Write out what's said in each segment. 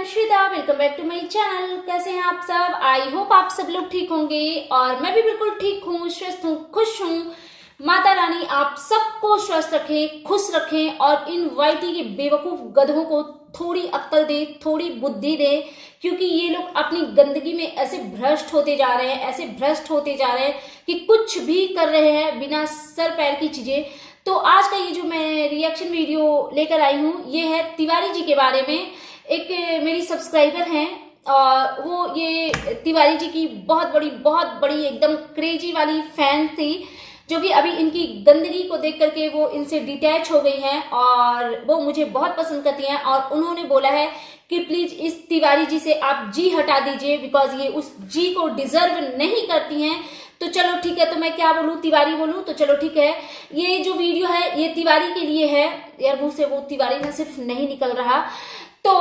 M Shweta, welcome back to my channel. कैसे हैं आप सब? आई होप आप सब लोग ठीक होंगे और मैं भी बिल्कुल ठीक हूँ, स्वस्थ हूँ, खुश हूँ। माता रानी आप सबको स्वस्थ रखें, खुश रखें और इन वाईटी के बेवकूफ गधों को थोड़ी अक्ल दे, थोड़ी बुद्धि दे, क्योंकि ये लोग अपनी गंदगी में ऐसे भ्रष्ट होते जा रहे हैं, ऐसे भ्रष्ट होते जा रहे हैं कि कुछ भी कर रहे हैं बिना सर पैर की चीजें। तो आज का ये जो मैं रिएक्शन वीडियो लेकर आई हूँ, ये है तिवारी जी के बारे में। एक मेरी सब्सक्राइबर हैं और वो ये तिवारी जी की बहुत बड़ी एकदम क्रेजी वाली फैन थी, जो कि अभी इनकी गंदगी को देख करके वो इनसे डिटैच हो गई हैं और वो मुझे बहुत पसंद करती हैं। और उन्होंने बोला है कि प्लीज इस तिवारी जी से आप जी हटा दीजिए, बिकॉज ये उस जी को डिजर्व नहीं करती हैं। तो चलो ठीक है, तो मैं क्या बोलूं, तिवारी बोलूं? तो चलो ठीक है, ये जो वीडियो है ये तिवारी के लिए है। यार मुंह से वो तिवारी ना सिर्फ नहीं निकल रहा। तो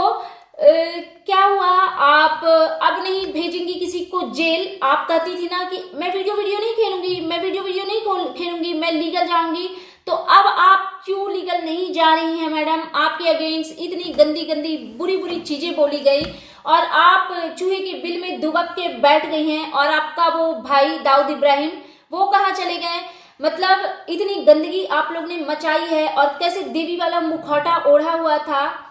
क्या हुआ, आप अब नहीं भेजेंगी किसी को जेल। आप कहती थी ना कि मैं वीडियो नहीं खेलूंगी, मैं वीडियो नहीं खेलूंगी, मैं लीगल जाऊंगी। तो अब आप क्यों लीगल नहीं जा रही हैं मैडम? आपके अगेंस्ट इतनी गंदी बुरी चीजें बोली गई और आप चूहे के बिल में दुबक के बैठ गई हैं। और आपका वो भाई दाऊद इब्राहिम, वो कहाँ चले गए? मतलब इतनी गंदगी आप लोग ने मचाई है और कैसे देवी वाला मुखौटा ओढ़ा हुआ था,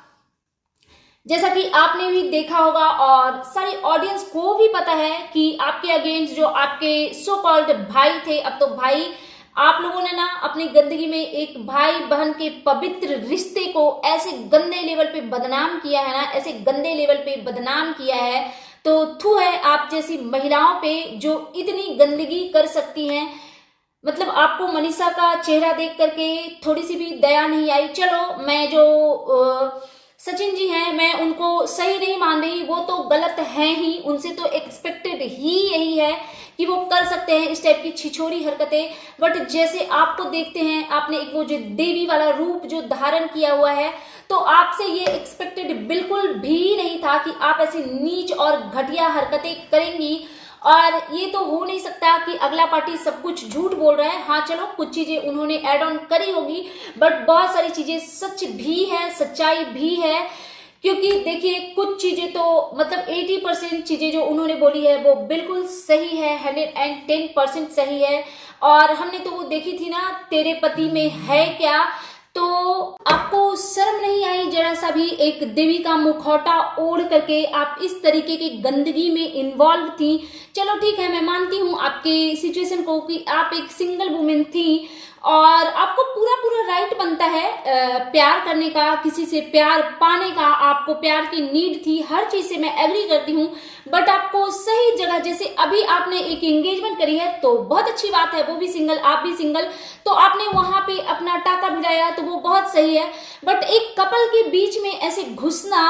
जैसा कि आपने भी देखा होगा और सारी ऑडियंस को भी पता है कि आपके अगेंस्ट जो आपके सो कॉल्ड भाई थे, अब तो भाई, आप लोगों ने ना अपनी गंदगी में एक भाई बहन के पवित्र रिश्ते को ऐसे गंदे लेवल पे बदनाम किया है ना, ऐसे गंदे लेवल पे बदनाम किया है। तो थू है आप जैसी महिलाओं पे जो इतनी गंदगी कर सकती हैं। मतलब आपको मनीषा का चेहरा देख करके थोड़ी सी भी दया नहीं आई। चलो मैं जो सचिन जी हैं, मैं उनको सही नहीं मान रही, वो तो गलत है ही, उनसे तो एक्सपेक्टेड ही यही है कि वो कर सकते हैं इस टाइप की छिछोरी हरकतें। बट जैसे आपको देखते हैं, आपने एक वो जो देवी वाला रूप जो धारण किया हुआ है, तो आपसे ये एक्सपेक्टेड बिल्कुल भी नहीं था कि आप ऐसी नीच और घटिया हरकतें करेंगी। और ये तो हो नहीं सकता कि अगला पार्टी सब कुछ झूठ बोल रहा है। हाँ चलो, कुछ चीजें उन्होंने ऐड ऑन करी होगी, बट बहुत सारी चीजें सच भी है, सच्चाई भी है। क्योंकि देखिए कुछ चीजें तो मतलब 80% चीजें जो उन्होंने बोली है वो बिल्कुल सही है, 110% सही है। और हमने तो वो देखी थी ना, तेरे पति में है क्या। तो आपको शर्म नहीं आई जरा सा भी? एक देवी का मुखौटा ओढ़ करके आप इस तरीके की गंदगी में इन्वॉल्व थी। चलो ठीक है, मैं मानती हूँ आपके सिचुएशन को कि आप एक सिंगल वुमेन थी और आपको पूरा राइट बनता है प्यार करने का, किसी से प्यार पाने का, आपको प्यार की नीड थी, हर चीज से मैं एग्री करती हूँ। बट आपको सही जगह, जैसे अभी आपने एक एंगेजमेंट करी है तो बहुत अच्छी बात है, वो भी सिंगल, आप भी सिंगल, तो आपने वहां पे अपना टाका भिड़ाया तो वो बहुत सही है। बट एक कपल के बीच में ऐसे घुसना,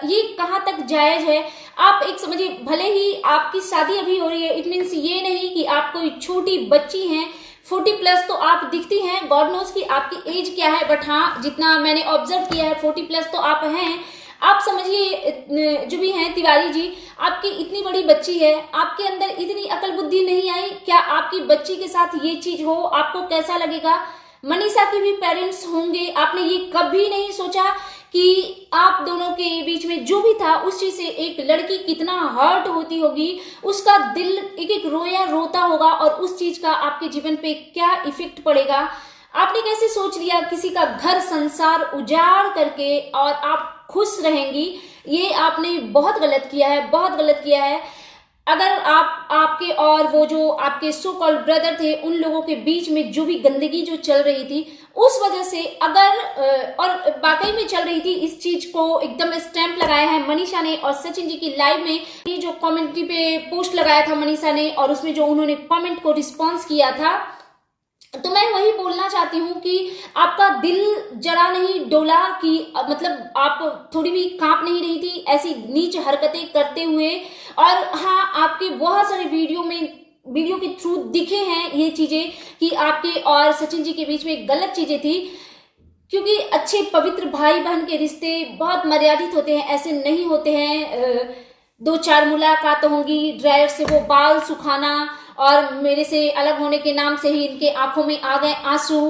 ये कहाँ तक जायज है? आप एक समझिए, भले ही आपकी शादी अभी हो रही है, इट मीन्स ये नहीं कि आप कोई छोटी बच्ची हैं। 40+ तो आप दिखती हैं, गॉड नोज की आपकी एज क्या है, बट हाँ जितना मैंने ऑब्जर्व किया है 40+ तो आप हैं। आप समझिए जो भी हैं तिवारी जी, आपकी इतनी बड़ी बच्ची है, आपके अंदर इतनी अकल बुद्धि नहीं आई क्या? आपकी बच्ची के साथ ये चीज हो, आपको कैसा लगेगा? मनीषा के भी पेरेंट्स होंगे, आपने ये कभी नहीं सोचा कि आप दोनों के बीच में जो भी था उस चीज से एक लड़की कितना हर्ट होती होगी, उसका दिल एक रोया रोता होगा और उस चीज का आपके जीवन पे क्या इफेक्ट पड़ेगा? आपने कैसे सोच लिया किसी का घर संसार उजाड़ करके और आप खुश रहेंगी? ये आपने बहुत गलत किया है, बहुत गलत किया है। अगर आपके और वो जो आपके सो कॉल्ड ब्रदर थे, उन लोगों के बीच में जो भी गंदगी जो चल रही थी, उस वजह से अगर और वाकई में चल रही थी, इस चीज को एकदम स्टैंप लगाया है मनीषा ने। और सचिन जी की लाइव में ये जो कमेंट्री पे पोस्ट लगाया था मनीषा ने और उसमें जो उन्होंने कमेंट को रिस्पॉन्स किया था, तो मैं वही बोलना चाहती हूँ कि आपका दिल जरा नहीं डोला कि मतलब आप थोड़ी भी कांप नहीं रही थी ऐसी नीच हरकतें करते हुए? और हाँ, आपके बहुत सारे वीडियो के थ्रू दिखे हैं ये चीजें कि आपके और सचिन जी के बीच में गलत चीजें थी। क्योंकि अच्छे पवित्र भाई बहन के रिश्ते बहुत मर्यादित होते हैं, ऐसे नहीं होते हैं 2-4 मुलाकात होंगी, ड्रायर से वो बाल सुखाना और मेरे से अलग होने के नाम से ही इनके आंखों में आ गए आंसू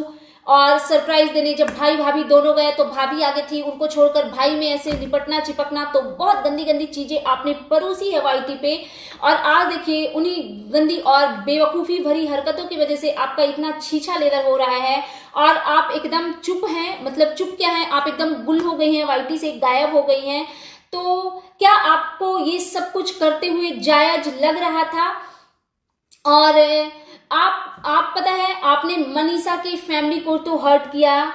और सरप्राइज देने। जब भाई भाभी दोनों गए तो भाभी आगे थी, उनको छोड़कर भाई में ऐसे लिपटना चिपकना, तो बहुत गंदी गंदी चीजें आपने परोसी है वाईटी पे। और आज देखिए उन्हीं गंदी और बेवकूफी भरी हरकतों की वजह से आपका इतना छीछा लेदर हो रहा है और आप एकदम चुप हैं। मतलब चुप क्या है, आप एकदम गुल हो गई हैं, वाईटी से गायब हो गई हैं। तो क्या आपको ये सब कुछ करते हुए जायज लग रहा था? और आप पता है आपने मनीषा की फैमिली को तो हर्ट किया,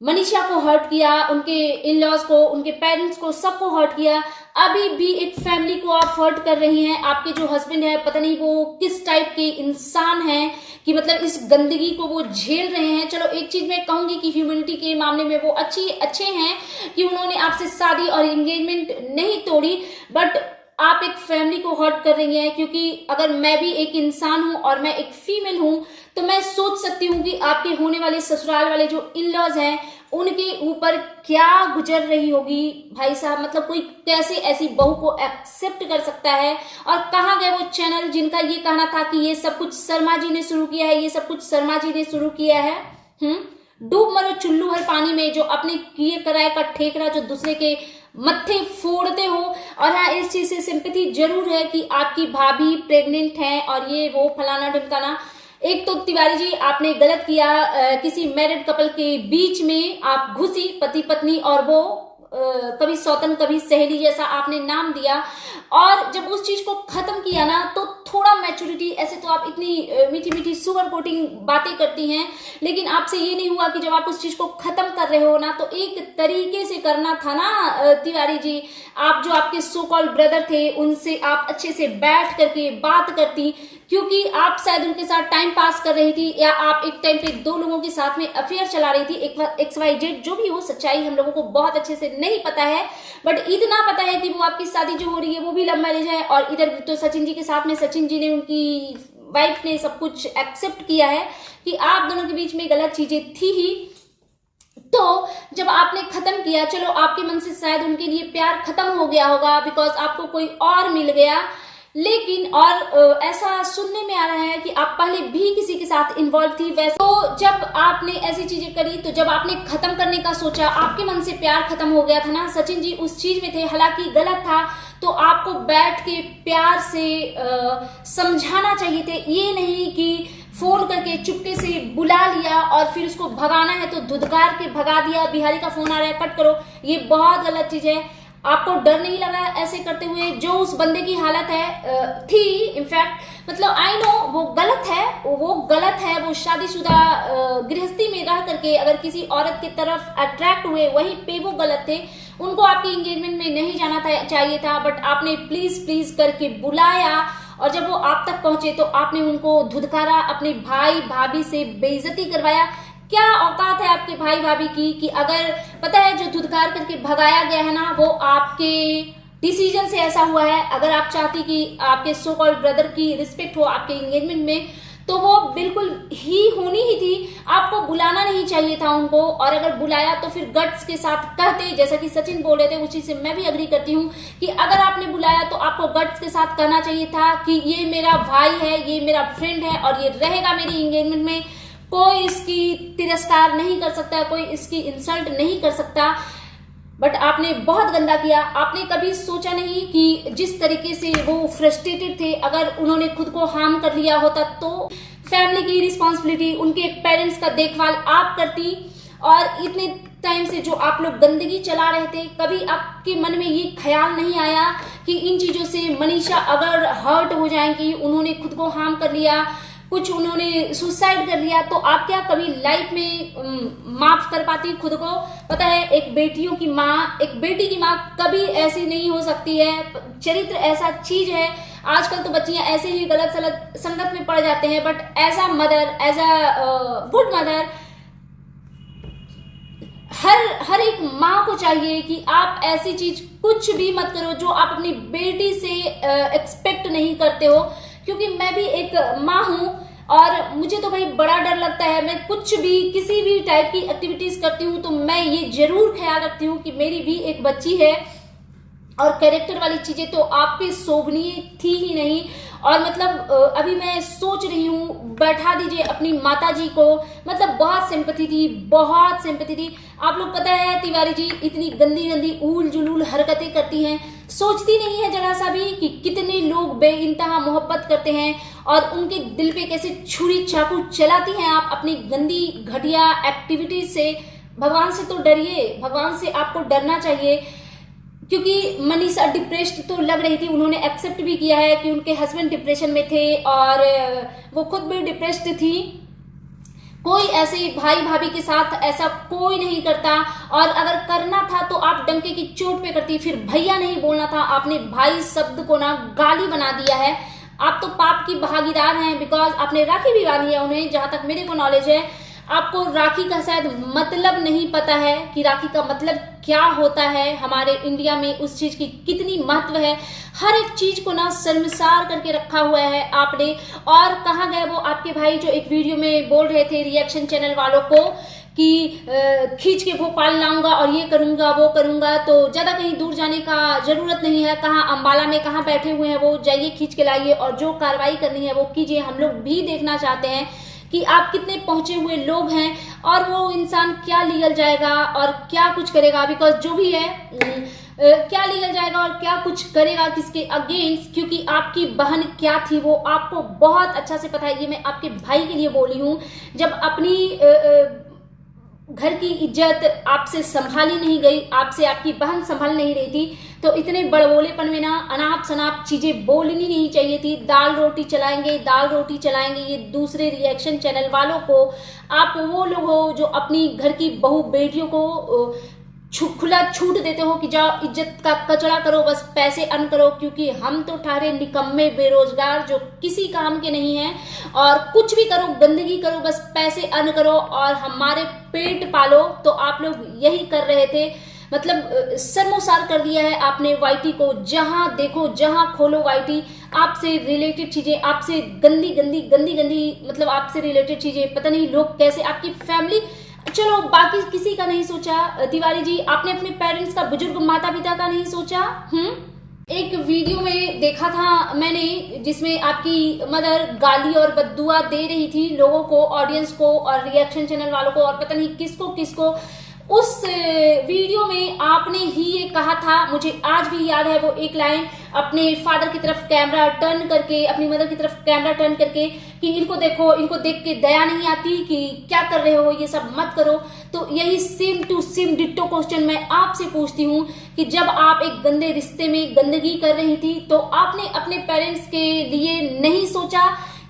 मनीषा को हर्ट किया, उनके इन लॉज को, उनके पेरेंट्स को, सबको हर्ट किया। अभी भी एक फैमिली को आप हर्ट कर रही हैं। आपके जो हस्बैंड है पता नहीं वो किस टाइप के इंसान हैं कि मतलब इस गंदगी को वो झेल रहे हैं। चलो एक चीज मैं कहूंगी कि ह्यूमैनिटी के मामले में वो अच्छे हैं कि उन्होंने आपसे शादी और एंगेजमेंट नहीं तोड़ी, बट आप एक फैमिली को हर्ट कर रही हैं। क्योंकि अगर मैं भी एक इंसान हूं और मैं एक फीमेल हूं तो मैं सोच सकती हूँ कि आपके होने वाले ससुराल वाले जो इन लॉज हैं उनके ऊपर क्या गुजर रही होगी भाई साहब। मतलब कोई कैसे ऐसी बहू को एक्सेप्ट कर सकता है? और कहाँ गए वो चैनल जिनका ये कहना था कि ये सब कुछ शर्मा जी ने शुरू किया है, ये सब कुछ शर्मा जी ने शुरू किया है। डूब मरो चुल्लू भर पानी में, जो अपने किए कराए का ठेकरा जो दूसरे के मत्थे फोड़ते हो। और हाँ, इस चीज से सिंपैथी जरूर है कि आपकी भाभी प्रेग्नेंट है और ये वो फलाना ढिमकाना। एक तो तिवारी जी आपने गलत किया, किसी मैरिड कपल के बीच में आप घुसी, पति पत्नी, और वो कभी सौतन कभी सहेली जैसा आपने नाम दिया। और जब उस चीज को खत्म किया ना तो थोड़ा मैच्योरिटी, ऐसे तो आप इतनी मीठी मीठी सुगर कोटिंग बातें करती हैं, लेकिन आपसे ये नहीं हुआ कि जब आप उस चीज को खत्म कर रहे हो ना तो एक तरीके से करना था ना तिवारी जी। आप जो आपके सो कॉल्ड ब्रदर थे उनसे आप अच्छे से बैठ करके बात करती, क्योंकि आप शायद उनके साथ टाइम पास कर रही थी या आप एक टाइम पे दो लोगों के साथ में अफेयर चला रही थी। XYZ जो भी हो, सच्चाई हम लोगों को बहुत अच्छे से नहीं पता है, बट इतना पता है कि वो आपकी शादी जो हो रही है वो भी लव मैरिज है। और इधर तो सचिन जी के साथ में सचिन जी ने, उनकी वाइफ ने सब कुछ एक्सेप्ट किया है कि आप दोनों के बीच में गलत चीजें थी ही। तो जब आपने खत्म किया, चलो आपके मन से शायद उनके लिए प्यार खत्म हो गया होगा बिकॉज आपको कोई और मिल गया, लेकिन और ऐसा सुनने में आ रहा है कि आप पहले भी किसी के साथ इन्वॉल्व थी। वैसे तो जब आपने ऐसी चीजें करी, तो जब आपने खत्म करने का सोचा, आपके मन से प्यार खत्म हो गया था ना। सचिन जी उस चीज में थे, हालांकि गलत था, तो आपको बैठ के प्यार से समझाना चाहिए थे। ये नहीं कि फोन करके चुपके से बुला लिया और फिर उसको भगाना है तो धुधकार के भगा दिया, बिहारी का फोन आ रहा है कट करो। ये बहुत गलत चीज है। आपको डर नहीं लगा ऐसे करते हुए? जो उस बंदे की हालत है थी, इनफैक्ट मतलब आई नो वो गलत है, वो शादीशुदा गृहस्थी में रह करके अगर किसी औरत की तरफ अट्रैक्ट हुए वहीं पे वो गलत थे। उनको आपकी एंगेजमेंट में नहीं जाना चाहिए था, बट आपने प्लीज प्लीज करके बुलाया और जब वो आप तक पहुंचे तो आपने उनको धुधकारा, अपने भाई भाभी से बेइज्जती करवाया। क्या औकात है आपके भाई भाभी की कि अगर पता है जो धुधकार करके भगाया गया है ना वो आपके डिसीजन से ऐसा हुआ है। अगर आप चाहती कि आपके सो कॉल्ड ब्रदर की रिस्पेक्ट हो आपके एंगेजमेंट में तो वो बिल्कुल ही होनी ही थी, आपको बुलाना नहीं चाहिए था उनको। और अगर बुलाया तो फिर गट्स के साथ कहते, जैसा कि सचिन बोल रहे थे उस चीज से मैं भी अग्री करती हूँ कि अगर आपने बुलाया तो आपको गट्स के साथ कहना चाहिए था कि ये मेरा भाई है, ये मेरा फ्रेंड है और ये रहेगा मेरी एंगेजमेंट में, कोई इसकी तिरस्कार नहीं कर सकता, कोई इसकी इंसल्ट नहीं कर सकता। बट आपने बहुत गंदा किया। आपने कभी सोचा नहीं कि जिस तरीके से वो फ्रस्ट्रेटेड थे, अगर उन्होंने खुद को हार्म कर लिया होता तो फैमिली की रिस्पॉन्सिबिलिटी, उनके पेरेंट्स का देखभाल आप करती। और इतने टाइम से जो आप लोग गंदगी चला रहे थे, कभी आपके मन में ये ख्याल नहीं आया कि इन चीजों से मनीषा अगर हर्ट हो जाएंगी, उन्होंने खुद को हार्म कर लिया, कुछ उन्होंने सुसाइड कर लिया, तो आप क्या कभी लाइफ में माफ कर पाती खुद को? पता है एक बेटी की माँ कभी ऐसी नहीं हो सकती है। चरित्र ऐसा चीज है, आजकल तो बच्चियां ऐसे ही गलत सलत संगत में पड़ जाते हैं, but as a mother, as a good mother, हर एक माँ को चाहिए कि आप ऐसी चीज कुछ भी मत करो जो आप अपनी बेटी से एक्सपेक्ट नहीं करते हो। क्योंकि मैं भी एक माँ हूं और मुझे तो भाई बड़ा डर लगता है। मैं कुछ भी किसी भी टाइप की एक्टिविटीज करती हूँ तो मैं ये जरूर ख्याल रखती हूँ कि मेरी भी एक बच्ची है। और कैरेक्टर वाली चीजें तो आप पे शोभनीय थी ही नहीं। और मतलब अभी मैं सोच रही हूँ बैठा दीजिए अपनी माता जी को, मतलब बहुत सिंपैथी थी, बहुत सिंपैथी थी। आप लोग पता है तिवारी जी इतनी गंदी गंदी ऊल जुलूल हरकतें करती हैं, सोचती नहीं है जरा सा भी कि कितने लोग बेइंतहा मोहब्बत करते हैं और उनके दिल पे कैसे छुरी चाकू चलाती हैं आप अपनी गंदी घटिया एक्टिविटीज से। भगवान से तो डरिए, भगवान से आपको डरना चाहिए। क्योंकि मनीषा डिप्रेस्ड तो लग रही थी, उन्होंने एक्सेप्ट भी किया है कि उनके हस्बैंड डिप्रेशन में थे और वो खुद भी डिप्रेस्ड थी। कोई ऐसे भाई भाभी के साथ ऐसा कोई नहीं करता, और अगर करना था तो आप डंके की चोट पे करती, फिर भैया नहीं बोलना था, आपने भाई शब्द को ना गाली बना दिया है। आप तो पाप की भागीदार हैं, बिकॉज आपने राखी भी बांधी है उन्हें, जहां तक मेरे को नॉलेज है। आपको राखी का शायद मतलब नहीं पता है कि राखी का मतलब क्या होता है, हमारे इंडिया में उस चीज की कितनी महत्व है। हर एक चीज को ना शर्मसार करके रखा हुआ है आपने। और कहाँ गए वो आपके भाई जो एक वीडियो में बोल रहे थे रिएक्शन चैनल वालों को कि खींच के भोपाल लाऊंगा और ये करूंगा वो करूंगा, तो ज्यादा कहीं दूर जाने का जरूरत नहीं है। कहाँ अंबाला में कहाँ बैठे हुए हैं वो, जाइए खींच के लाइए और जो कार्रवाई करनी है वो कीजिए। हम लोग भी देखना चाहते हैं कि आप कितने पहुंचे हुए लोग हैं और वो इंसान क्या लीगल जाएगा और क्या कुछ करेगा, बिकॉज जो भी है क्या लीगल जाएगा और क्या कुछ करेगा किसके अगेंस्ट, क्योंकि आपकी बहन क्या थी वो आपको बहुत अच्छा से पता है। ये मैं आपके भाई के लिए बोली हूँ, जब अपनी घर की इज्जत आपसे संभाली नहीं गई, आपसे आपकी बहन संभाल नहीं रही थी, तो इतने बड़बोलेपन में ना अनाप शनाप चीजें बोलनी नहीं चाहिए थी। दाल रोटी चलाएंगे, दाल रोटी चलाएंगे, ये दूसरे रिएक्शन चैनल वालों को, आप वो लोग हो जो अपनी घर की बहू बेटियों को खुला छूट देते हो कि जाओ इज्जत का कचरा करो, बस पैसे अर्न करो। क्योंकि हम तो ठहरे निकम्मे बेरोजगार जो किसी काम के नहीं हैं, और कुछ भी करो, गंदगी करो, बस पैसे अर्न करो और हमारे पेट पालो। तो आप लोग यही कर रहे थे, मतलब शर्मोसार कर दिया है आपने वाईटी को। जहां देखो जहां खोलो वाईटी, आपसे रिलेटेड चीजें, आपसे गंदी गंदी गंदी गंदी मतलब आपसे रिलेटेड चीजें। पता नहीं लोग कैसे, आपकी फैमिली, चलो बाकी किसी का नहीं सोचा तिवारी जी, आपने अपने पेरेंट्स का, बुजुर्ग माता पिता का नहीं सोचा। एक वीडियो में देखा था मैंने जिसमें आपकी मदर गाली और बद्दुआ दे रही थी लोगों को, ऑडियंस को और रिएक्शन चैनल वालों को, और पता नहीं किसको किसको। उस वीडियो में आपने ही ये कहा था, मुझे आज भी याद है वो एक लाइन, अपने फादर की तरफ कैमरा टर्न करके, अपनी मदर की तरफ कैमरा टर्न करके, कि इनको देखो, इनको देख के दया नहीं आती कि क्या कर रहे हो, ये सब मत करो। तो यही same to same ditto question मैं आपसे पूछती हूँ कि जब आप एक गंदे रिश्ते में गंदगी कर रही थी, तो आपने अपने पेरेंट्स के लिए नहीं सोचा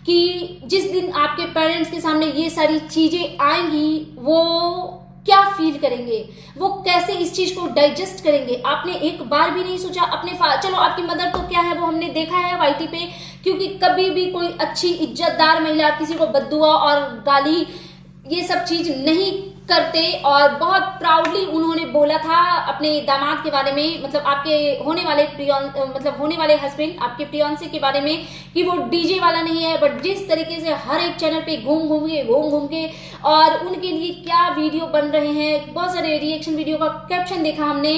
कि जिस दिन आपके पेरेंट्स के सामने ये सारी चीजें आएंगी वो क्या फील करेंगे, वो कैसे इस चीज को डाइजेस्ट करेंगे? आपने एक बार भी नहीं सोचा अपने चलो आपकी मदर तो क्या है वो हमने देखा है वाईटी पे, क्योंकि कभी भी कोई अच्छी इज्जतदार महिला किसी को बद्दुआ और गाली ये सब चीज नहीं करते। और बहुत प्राउडली उन्होंने बोला था अपने दामाद के बारे में, मतलब आपके होने वाले मतलब होने वाले हस्बैंड, आपके फियांसे के बारे में, कि वो डीजे वाला नहीं है, बट जिस तरीके से हर एक चैनल पे घूम घूम के और उनके लिए क्या वीडियो बन रहे हैं। बहुत सारे रिएक्शन वीडियो का कैप्शन देखा हमने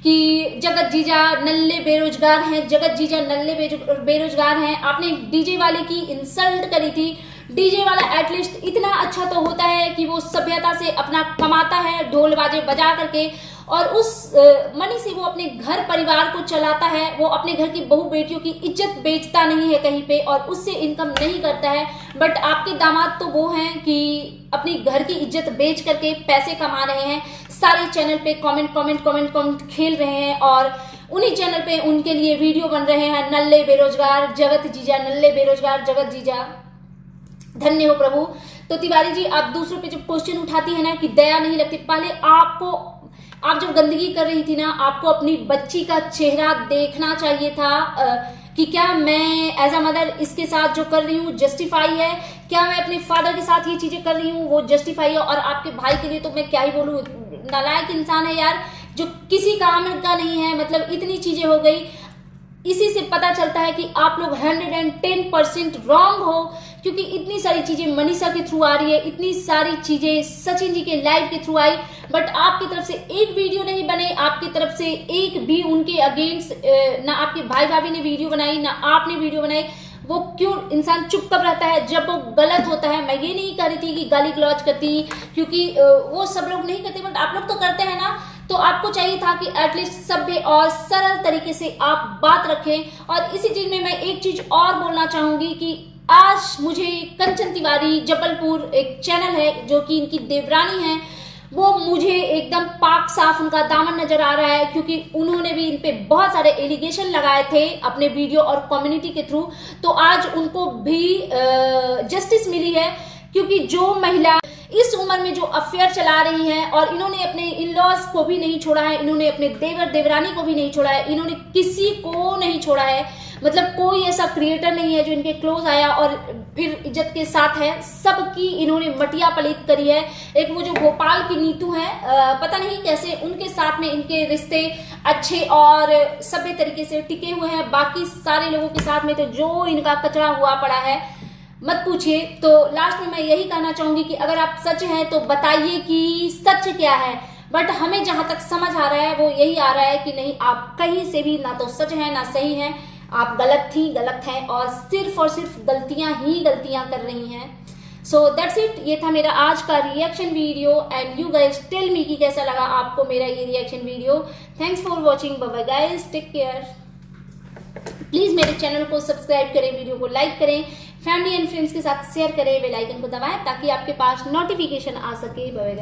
कि जगत जीजा नल्ले बेरोजगार हैं, जगत जीजा नल्ले बेरोजगार हैं। आपने डीजे वाले की इंसल्ट करी थी। डीजे वाला एटलीस्ट इतना अच्छा तो होता है कि वो सभ्यता से अपना कमाता है ढोल बाजे बजा करके, और उस मनी से वो अपने घर परिवार को चलाता है। वो अपने घर की बहू बेटियों की इज्जत बेचता नहीं है कहीं पे और उससे इनकम नहीं करता है। बट आपके दामाद तो वो हैं कि अपनी घर की इज्जत बेच करके पैसे कमा रहे हैं, सारे चैनल पे कमेंट खेल रहे हैं, और उन्हीं चैनल पे उनके लिए वीडियो बन रहे हैं, नल्ले बेरोजगार जगत जीजा, नल्ले बेरोजगार जगत जीजा। धन्य हो प्रभु। तो तिवारी जी, आप दूसरों पे जब क्वेश्चन उठाती है ना कि दया नहीं लगती, पहले आप जब गंदगी कर रही थी ना, आपको अपनी बच्ची का चेहरा देखना चाहिए था कि क्या मैं एज अ मदर इसके साथ जो कर रही हूँ जस्टिफाई है, क्या मैं अपने फादर के साथ ये चीजें कर रही हूँ वो जस्टिफाई है। और आपके भाई के लिए तो मैं क्या ही बोलूँ, नालायक इंसान है यार, जो किसी काम का नहीं है। मतलब इतनी चीजें हो गई, इसी से पता चलता है कि आप लोग 110% रॉन्ग हो, क्योंकि इतनी सारी चीजें मनीषा के थ्रू आ रही है, इतनी सारी चीजें सचिन जी के लाइव के थ्रू आई, बट आपकी तरफ से एक वीडियो नहीं बने, आपकी तरफ से एक भी उनके अगेंस्ट ना आपके भाई भाभी ने वीडियो बनाई, ना आपने वीडियो बनाई। वो क्यों इंसान चुप कब रहता है जब वो गलत होता है। मैं ये नहीं कह रही थी कि गाली गलौज करती, क्योंकि वो सब लोग नहीं करते, बट आप लोग तो करते हैं ना। तो आपको चाहिए था कि एटलीस्ट सभ्य और सरल तरीके से आप बात रखें। और इसी चीज में मैं एक चीज और बोलना चाहूंगी कि आज मुझे कंचन तिवारी जबलपुर एक चैनल है जो कि इनकी देवरानी है, वो मुझे एकदम पाक साफ उनका दामन नजर आ रहा है, क्योंकि उन्होंने भी इन पे बहुत सारे एलिगेशन लगाए थे अपने वीडियो और कम्युनिटी के थ्रू। तो आज उनको भी जस्टिस मिली है, क्योंकि जो महिला इस उम्र में जो अफेयर चला रही है और इन्होंने अपने इन लॉज को भी नहीं छोड़ा है, इन्होंने अपने देवर देवरानी को भी नहीं छोड़ा है, इन्होंने किसी को नहीं छोड़ा है। मतलब कोई ऐसा क्रिएटर नहीं है जो इनके क्लोज आया और फिर इज्जत के साथ है, सबकी इन्होंने मटिया पलीत करी है। एक वो जो भोपाल की नीतू है, पता नहीं कैसे उनके साथ में इनके रिश्ते अच्छे और सभ्य तरीके से टिके हुए हैं। बाकी सारे लोगों के साथ में तो जो इनका कचरा हुआ पड़ा है मत पूछिए। तो लास्ट में मैं यही कहना चाहूंगी कि अगर आप सच हैं तो बताइए कि सच क्या है। बट हमें जहां तक समझ आ रहा है वो यही आ रहा है कि नहीं, आप कहीं से भी ना तो सच है ना सही है, आप गलत हैं और सिर्फ गलतियां ही गलतियां कर रही हैं। सो दैट्स इट, ये था मेरा आज का reaction video and you guys tell me कि कैसा लगा आपको मेरा ये reaction video. Thanks for watching, bye bye guys, take care. Please मेरे चैनल को सब्सक्राइब करें, वीडियो को लाइक करें, फैमिली एंड फ्रेंड्स के साथ शेयर करें, बेल आइकन को दबाएं ताकि आपके पास नोटिफिकेशन आ सके। Bye bye.